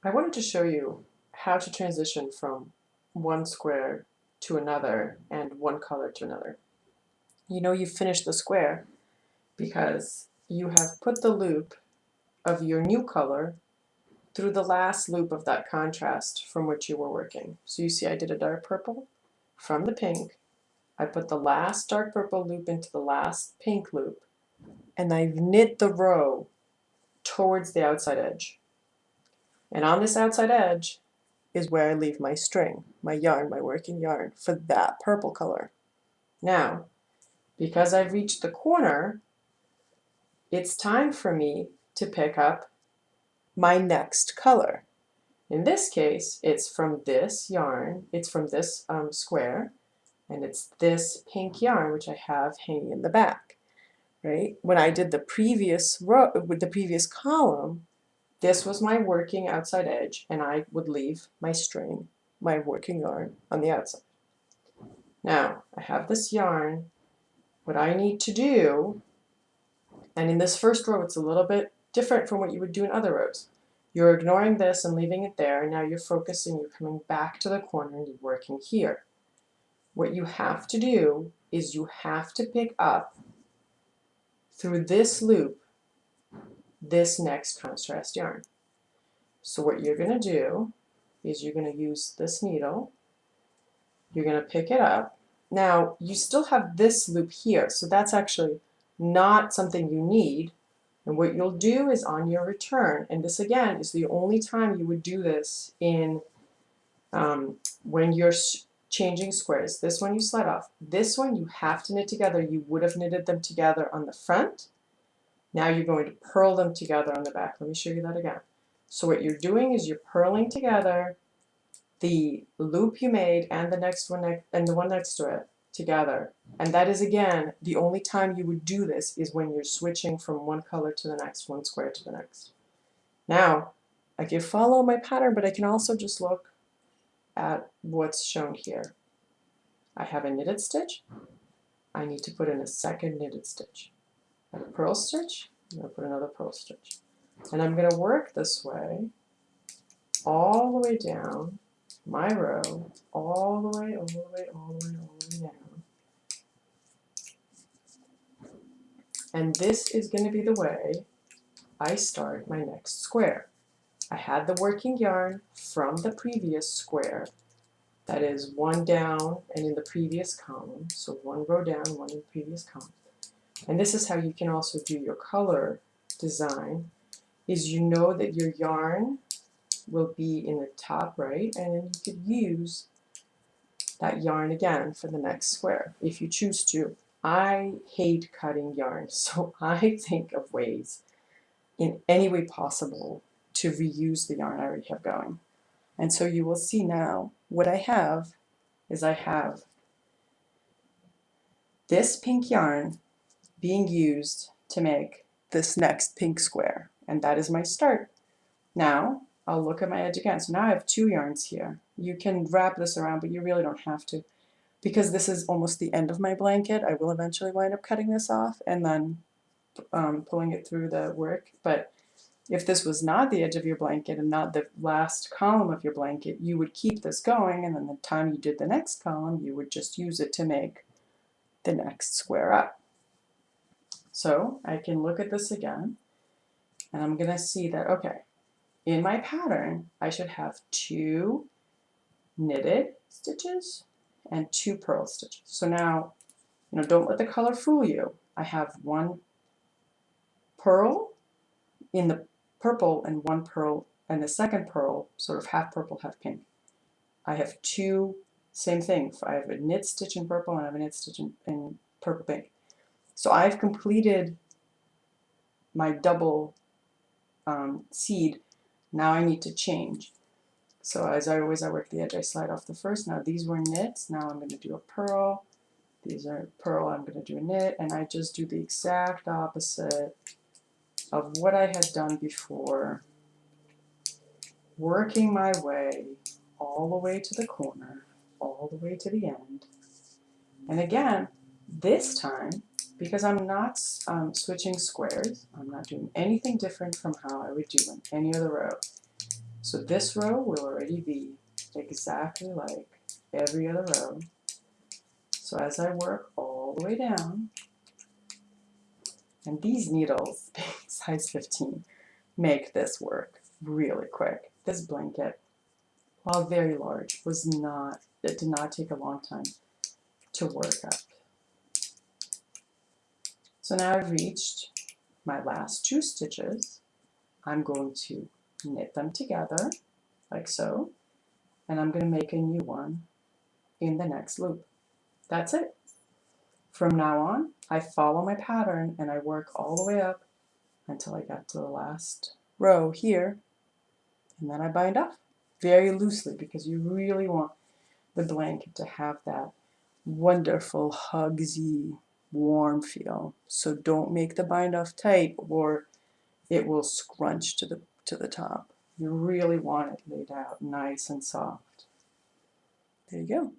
I wanted to show you how to transition from one square to another and one color to another. You know you've finished the square because you have put the loop of your new color through the last loop of that contrast from which you were working. So you see I did a dark purple from the pink. I put the last dark purple loop into the last pink loop, and I've knit the row towards the outside edge. And on this outside edge is where I leave my string, my yarn, my working yarn for that purple color. Now, because I've reached the corner, it's time for me to pick up my next color. In this case, it's from this yarn, it's from this square, and it's this pink yarn which I have hanging in the back, right? When I did the previous row, with the previous column, this was my working outside edge, and I would leave my string, my working yarn, on the outside. Now, I have this yarn. What I need to do, and in this first row it's a little bit different from what you would do in other rows. You're ignoring this and leaving it there, and now you're focusing, you're coming back to the corner and you're working here. What you have to do is you have to pick up through this loop this next contrast yarn. So what you're going to do is you're going to use this needle, you're going to pick it up. Now you still have this loop here, so that's actually not something you need. And what you'll do is on your return, and this again is the only time you would do this in when you're changing squares. This one you slide off. This one you have to knit together. You would have knitted them together on the front. Now you're going to purl them together on the back. Let me show you that again. So what you're doing is you're purling together the loop you made and the next one and the one next to it together. And that is, again, the only time you would do this is when you're switching from one color to the next, one square to the next. Now, I can follow my pattern, but I can also just look at what's shown here. I have a knitted stitch. I need to put in a second knitted stitch. I have a purl stitch. I'm going to put another purl stitch. And I'm going to work this way all the way down my row, all the way, all the way, all the way, all the way down. And this is going to be the way I start my next square. I had the working yarn from the previous square, that is one down and in the previous column, so one row down, one in the previous column. And this is how you can also do your color design, is you know that your yarn will be in the top right, and then you could use that yarn again for the next square if you choose to. I hate cutting yarn, so I think of ways in any way possible to reuse the yarn I already have going. And so you will see now what I have is I have this pink yarn being used to make this next pink square, and that is my start. Now I'll look at my edge again. So now I have two yarns here. You can wrap this around, but you really don't have to, because this is almost the end of my blanket. I will eventually wind up cutting this off and then pulling it through the work. But if this was not the edge of your blanket and not the last column of your blanket, you would keep this going, and then the time you did the next column, you would just use it to make the next square up. So I can look at this again, and I'm going to see that, okay, in my pattern, I should have two knitted stitches and two purl stitches. So now, don't let the color fool you. I have one purl in the purple and one purl, and the second purl, sort of half purple, half pink. I have two, same thing. I have a knit stitch in purple and I have a knit stitch in purple pink. So I've completed my double seed. Now I need to change. So as I work the edge, I slide off the first. Now these were knits. Now I'm going to do a purl. These are purl. I'm going to do a knit, and I just do the exact opposite of what I had done before, working my way all the way to the corner, all the way to the end. And again, this time, because I'm not switching squares, I'm not doing anything different from how I would do in any other row. So this row will already be exactly like every other row. So as I work all the way down, and these needles, being size 15, make this work really quick. This blanket, while very large, it did not take a long time to work up. So now I've reached my last 2 stitches. I'm going to knit them together, like so, and I'm going to make a new one in the next loop. That's it. From now on, I follow my pattern and I work all the way up until I get to the last row here, and then I bind off very loosely because you really want the blanket to have that wonderful hugsy warm feel. So don't make the bind off tight or it will scrunch to the top. You really want it laid out nice and soft. There you go.